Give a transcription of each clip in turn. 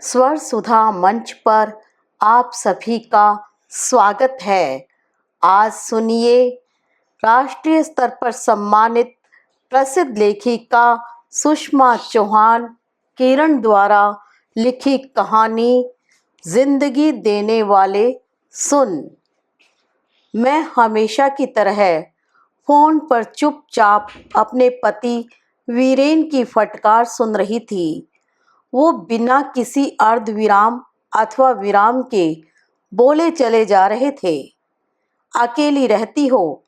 स्वर सुधा मंच पर आप सभी का स्वागत है। आज सुनिए राष्ट्रीय स्तर पर सम्मानित प्रसिद्ध लेखिका सुषमा चौहान किरण द्वारा लिखी कहानी जिंदगी देने वाले सुन। मैं हमेशा की तरह फोन पर चुपचाप अपने पति वीरेन की फटकार सुन रही थी। वो बिना किसी अर्धविराम अथवा विराम के बोले चले जा रहे थे। अकेली रहती हो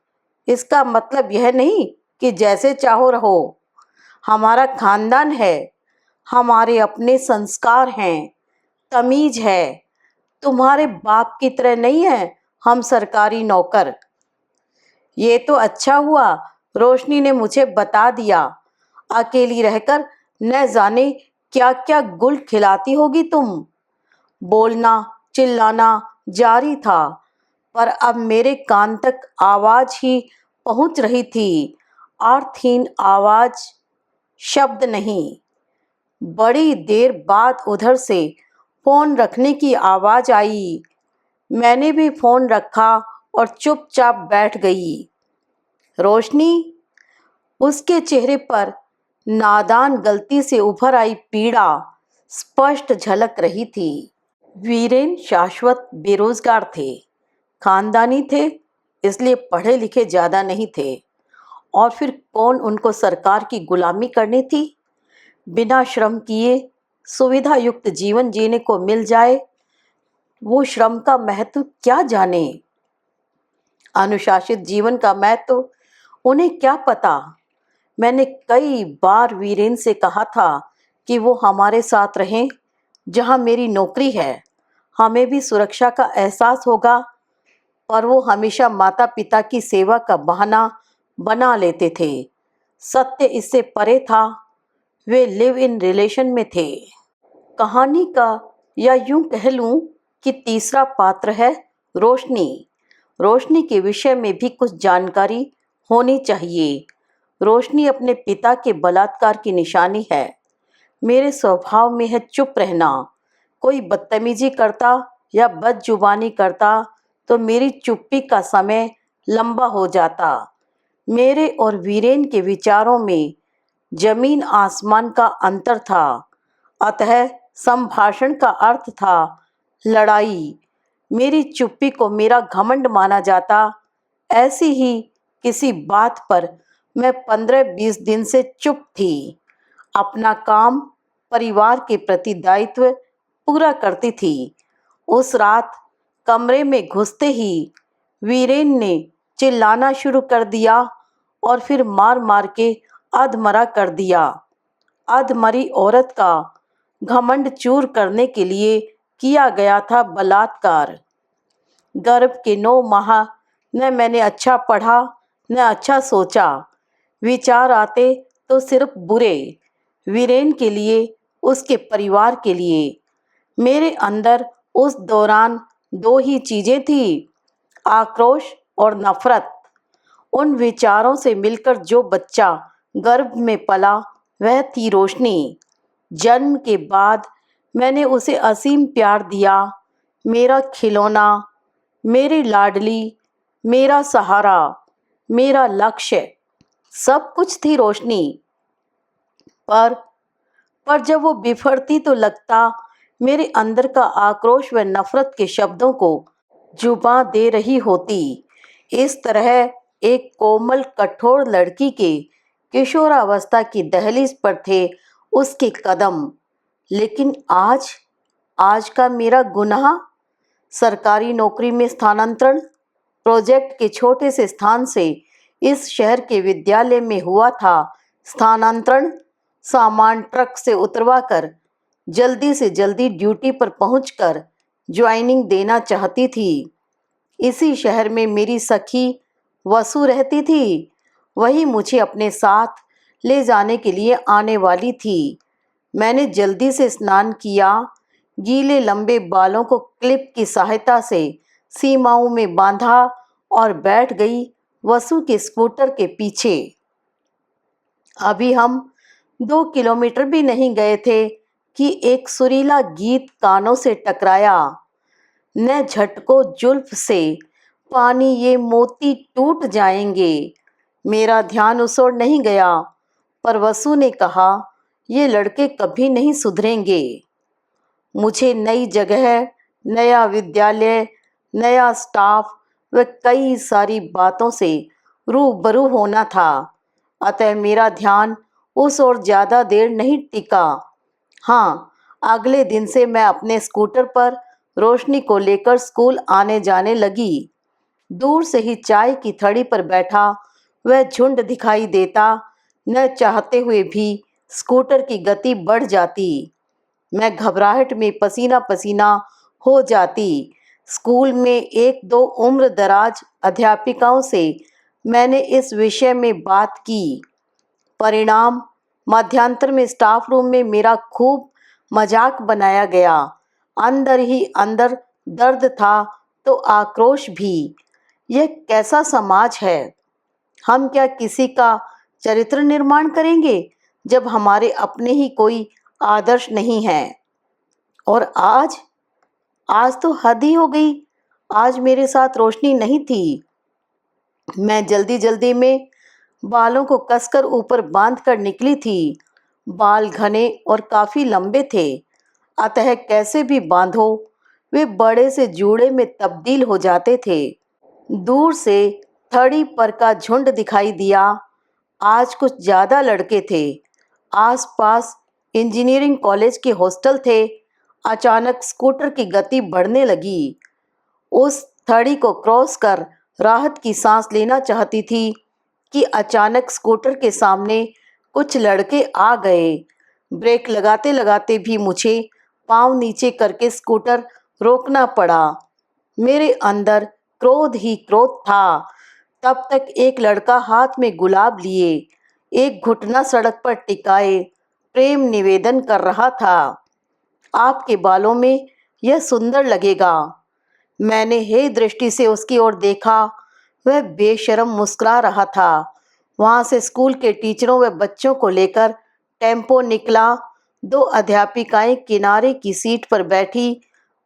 इसका मतलब यह नहीं कि जैसे चाहो रहो। हमारा खानदान है, हमारे अपने संस्कार हैं, तमीज है। तुम्हारे बाप की तरह नहीं है हम सरकारी नौकर। ये तो अच्छा हुआ रोशनी ने मुझे बता दिया। अकेली रहकर न जाने क्या क्या गुल खिलाती होगी तुम। बोलना चिल्लाना जारी था, पर अब मेरे कान तक आवाज ही पहुंच रही थी। अर्थहीन आवाज, शब्द नहीं। बड़ी देर बाद उधर से फोन रखने की आवाज आई। मैंने भी फोन रखा और चुपचाप बैठ गई। रोशनी, उसके चेहरे पर नादान गलती से उभर आई पीड़ा स्पष्ट झलक रही थी। वीरेन शाश्वत बेरोजगार थे, खानदानी थे, इसलिए पढ़े लिखे ज्यादा नहीं थे। और फिर कौन उनको सरकार की गुलामी करनी थी। बिना श्रम किए सुविधा युक्त जीवन जीने को मिल जाए, वो श्रम का महत्व क्या जाने। अनुशासित जीवन का महत्व उन्हें क्या पता। मैंने कई बार वीरेन से कहा था कि वो हमारे साथ रहें जहां मेरी नौकरी है, हमें भी सुरक्षा का एहसास होगा, पर वो हमेशा माता पिता की सेवा का बहाना बना लेते थे। सत्य इससे परे था, वे लिव इन रिलेशन में थे। कहानी का या यूं कह लूं कि तीसरा पात्र है रोशनी। रोशनी के विषय में भी कुछ जानकारी होनी चाहिए। रोशनी अपने पिता के बलात्कार की निशानी है। मेरे स्वभाव में है चुप रहना। कोई बदतमीजी करता या बदजुबानी करता तो मेरी चुप्पी का समय लंबा हो जाता। मेरे और वीरेन के विचारों में जमीन आसमान का अंतर था। अतः संभाषण का अर्थ था लड़ाई। मेरी चुप्पी को मेरा घमंड माना जाता। ऐसी ही किसी बात पर मैं 15-20 दिन से चुप थी। अपना काम, परिवार के प्रति दायित्व पूरा करती थी। उस रात कमरे में घुसते ही वीरेन ने चिल्लाना शुरू कर दिया और फिर मार मार के अधमरा कर दिया। अधमरी औरत का घमंड चूर करने के लिए किया गया था बलात्कार। गर्भ के 9 माह न मैंने अच्छा पढ़ा न अच्छा सोचा। विचार आते तो सिर्फ बुरे, वीरेन के लिए, उसके परिवार के लिए। मेरे अंदर उस दौरान 2 ही चीजें थी, आक्रोश और नफरत। उन विचारों से मिलकर जो बच्चा गर्भ में पला वह थी रोशनी। जन्म के बाद मैंने उसे असीम प्यार दिया। मेरा खिलौना, मेरी लाडली, मेरा सहारा, मेरा लक्ष्य, सब कुछ थी रोशनी। पर जब वो बिफरती तो लगता मेरे अंदर का आक्रोश व नफरत के शब्दों को जुबां दे रही होती। इस तरह एक कोमल कठोर लड़की के किशोरावस्था की दहलीज पर थे उसके कदम। लेकिन आज का मेरा गुनाह, सरकारी नौकरी में स्थानांतरण, प्रोजेक्ट के छोटे से स्थान से इस शहर के विद्यालय में हुआ था स्थानांतरण। सामान ट्रक से उतरवाकर जल्दी से जल्दी ड्यूटी पर पहुंचकर ज्वाइनिंग देना चाहती थी। इसी शहर में मेरी सखी वसु रहती थी। वही मुझे अपने साथ ले जाने के लिए आने वाली थी। मैंने जल्दी से स्नान किया, गीले लंबे बालों को क्लिप की सहायता से सीमाओं में बांधा और बैठ गई वसु के स्कूटर के पीछे। अभी हम 2 किलोमीटर भी नहीं गए थे कि एक सुरीला गीत कानों से टकराया। न झटको जुल्फ से पानी ये मोती टूट जाएंगे। मेरा ध्यान उस ओर नहीं गया, पर वसु ने कहा, ये लड़के कभी नहीं सुधरेंगे। मुझे नई जगह, नया विद्यालय, नया स्टाफ व कई सारी बातों से रूबरू होना था। अतः मेरा ध्यान उस ओर ज़्यादा देर नहीं टिका। हाँ, अगले दिन से मैं अपने स्कूटर पर रोशनी को लेकर स्कूल आने जाने लगी। दूर से ही चाय की थड़ी पर बैठा वह झुंड दिखाई देता। न चाहते हुए भी स्कूटर की गति बढ़ जाती। मैं घबराहट में पसीना पसीना हो जाती। स्कूल में एक दो उम्र दराज अध्यापिकाओं से मैंने इस विषय में बात की। परिणाम, मध्यांतर में स्टाफ रूम में मेरा खूब मजाक बनाया गया। अंदर ही अंदर दर्द था तो आक्रोश भी। यह कैसा समाज है? हम क्या किसी का चरित्र निर्माण करेंगे जब हमारे अपने ही कोई आदर्श नहीं हैं? और आज आज तो हद ही हो गई। आज मेरे साथ रोशनी नहीं थी। मैं जल्दी जल्दी में बालों को कसकर ऊपर बांध कर निकली थी। बाल घने और काफी लंबे थे, अतः कैसे भी बांधो वे बड़े से जूड़े में तब्दील हो जाते थे। दूर से थड़ी पर का झुंड दिखाई दिया। आज कुछ ज्यादा लड़के थे। आसपास इंजीनियरिंग कॉलेज के हॉस्टल थे। अचानक स्कूटर की गति बढ़ने लगी। उस थड़ी को क्रॉस कर राहत की सांस लेना चाहती थी कि अचानक स्कूटर के सामने कुछ लड़के आ गए। ब्रेक लगाते लगाते भी मुझे पांव नीचे करके स्कूटर रोकना पड़ा। मेरे अंदर क्रोध ही क्रोध था। तब तक एक लड़का हाथ में गुलाब लिए एक घुटना सड़क पर टिकाए प्रेम निवेदन कर रहा था। आपके बालों में यह सुंदर लगेगा। मैंने हे दृष्टि से उसकी ओर देखा। वह बेशर्म मुस्कुरा रहा था। वहां से स्कूल के टीचरों व बच्चों को लेकर टेम्पो निकला। दो अध्यापिकाएं किनारे की सीट पर बैठी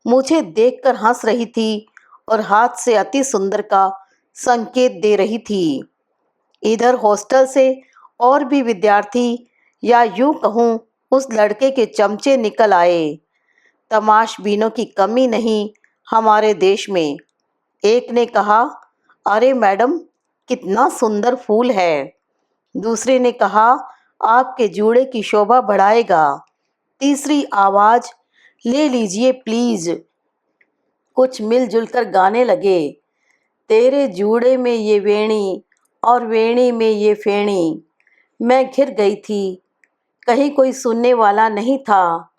मुझे देखकर हंस रही थी और हाथ से अति सुंदर का संकेत दे रही थी। इधर हॉस्टल से और भी विद्यार्थी, या यूं कहूँ उस लड़के के चमचे निकल आए। तमाशबीनों की कमी नहीं हमारे देश में। एक ने कहा, अरे मैडम, कितना सुंदर फूल है। दूसरे ने कहा, आपके जूड़े की शोभा बढ़ाएगा। तीसरी आवाज, ले लीजिए प्लीज। कुछ मिलजुल कर गाने लगे, तेरे जूड़े में ये वेणी और वेणी में ये फेणी। मैं घिर गई थी। कहीं कोई सुनने वाला नहीं था।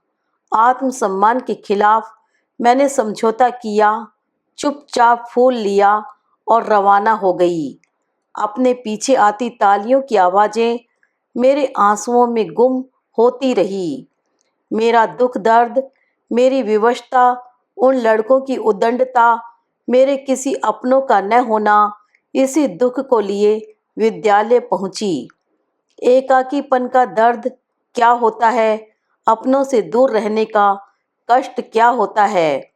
आत्मसम्मान के खिलाफ मैंने समझौता किया, चुपचाप फूल लिया और रवाना हो गई। अपने पीछे आती तालियों की आवाज़ें मेरे आंसुओं में गुम होती रही। मेरा दुख दर्द, मेरी विवशता, उन लड़कों की उद्दंडता, मेरे किसी अपनों का न होना, इसी दुख को लिए विद्यालय पहुंची। एकाकीपन का दर्द क्या होता है, अपनों से दूर रहने का कष्ट क्या होता है,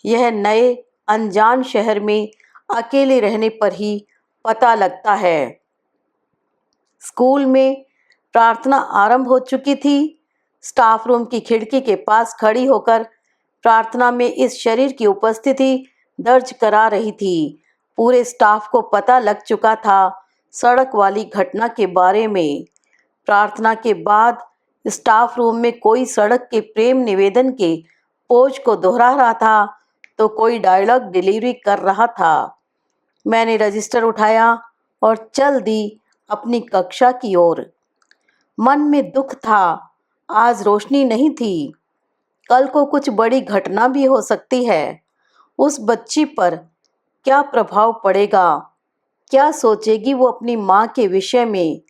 यह नए अनजान शहर में अकेले रहने पर ही पता लगता है। स्कूल में प्रार्थना आरंभ हो चुकी थी। स्टाफ रूम की खिड़की के पास खड़ी होकर प्रार्थना में इस शरीर की उपस्थिति दर्ज करा रही थी। पूरे स्टाफ को पता लग चुका था सड़क वाली घटना के बारे में। प्रार्थना के बाद स्टाफ रूम में कोई सड़क के प्रेम निवेदन के पोज को दोहरा रहा था तो कोई डायलॉग डिलीवरी कर रहा था। मैंने रजिस्टर उठाया और चल दी अपनी कक्षा की ओर। मन में दुख था। आज रोशनी नहीं थी। कल को कुछ बड़ी घटना भी हो सकती है। उस बच्ची पर क्या प्रभाव पड़ेगा? क्या सोचेगी वो अपनी माँ के विषय में?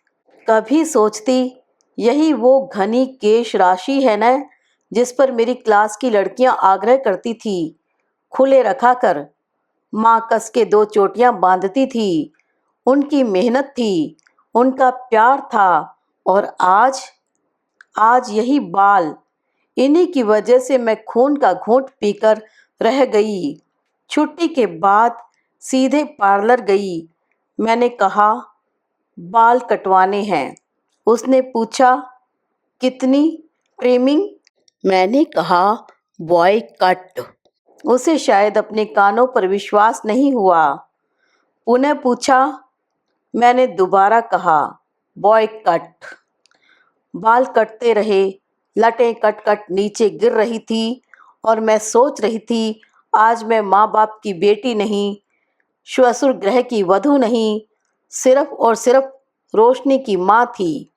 कभी सोचती, यही वो घनी केश राशि है न, जिस पर मेरी क्लास की लड़कियां आग्रह करती थी खुले रखा कर। माँ कस के दो चोटियां बांधती थी। उनकी मेहनत थी, उनका प्यार था। और आज यही बाल, इन्हीं की वजह से मैं खून का घूंट पीकर रह गई। छुट्टी के बाद सीधे पार्लर गई। मैंने कहा, बाल कटवाने हैं। उसने पूछा, कितनी ट्रिमिंग? मैंने कहा, बॉय कट। उसे शायद अपने कानों पर विश्वास नहीं हुआ। पुनः पूछा। मैंने दोबारा कहा, बॉय कट। बाल कटते रहे, लटें कट कट नीचे गिर रही थी और मैं सोच रही थी, आज मैं माँ बाप की बेटी नहीं, श्वशुर गृह की वधू नहीं, सिर्फ और सिर्फ रोशनी की माँ थी।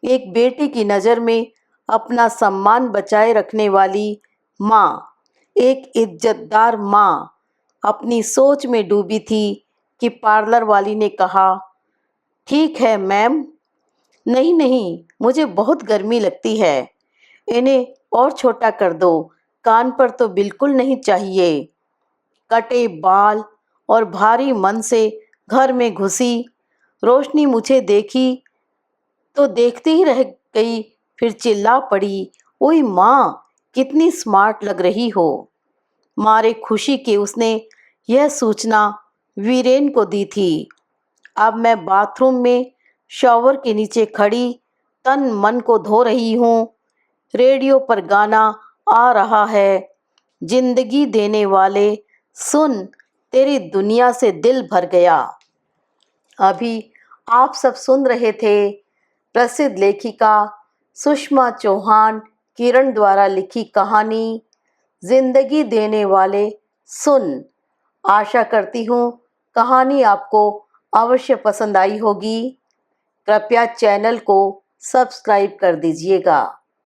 एक बेटी की नज़र में अपना सम्मान बचाए रखने वाली माँ, एक इज्जतदार माँ। अपनी सोच में डूबी थी कि पार्लर वाली ने कहा, ठीक है मैम। नहीं नहीं, मुझे बहुत गर्मी लगती है, इन्हें और छोटा कर दो, कान पर तो बिल्कुल नहीं चाहिए। कटे बाल और भारी मन से घर में घुसी। रोशनी मुझे देखी तो देखती ही रह गई, फिर चिल्ला पड़ी, ओए माँ, कितनी स्मार्ट लग रही हो। मारे खुशी के उसने यह सूचना वीरेन को दी थी। अब मैं बाथरूम में शॉवर के नीचे खड़ी तन मन को धो रही हूँ। रेडियो पर गाना आ रहा है, जिंदगी देने वाले सुन, तेरी दुनिया से दिल भर गया। अभी आप सब सुन रहे थे प्रसिद्ध लेखिका सुषमा चौहान किरण द्वारा लिखी कहानी जिंदगी देने वाले सुन। आशा करती हूँ कहानी आपको अवश्य पसंद आई होगी। कृपया चैनल को सब्सक्राइब कर दीजिएगा।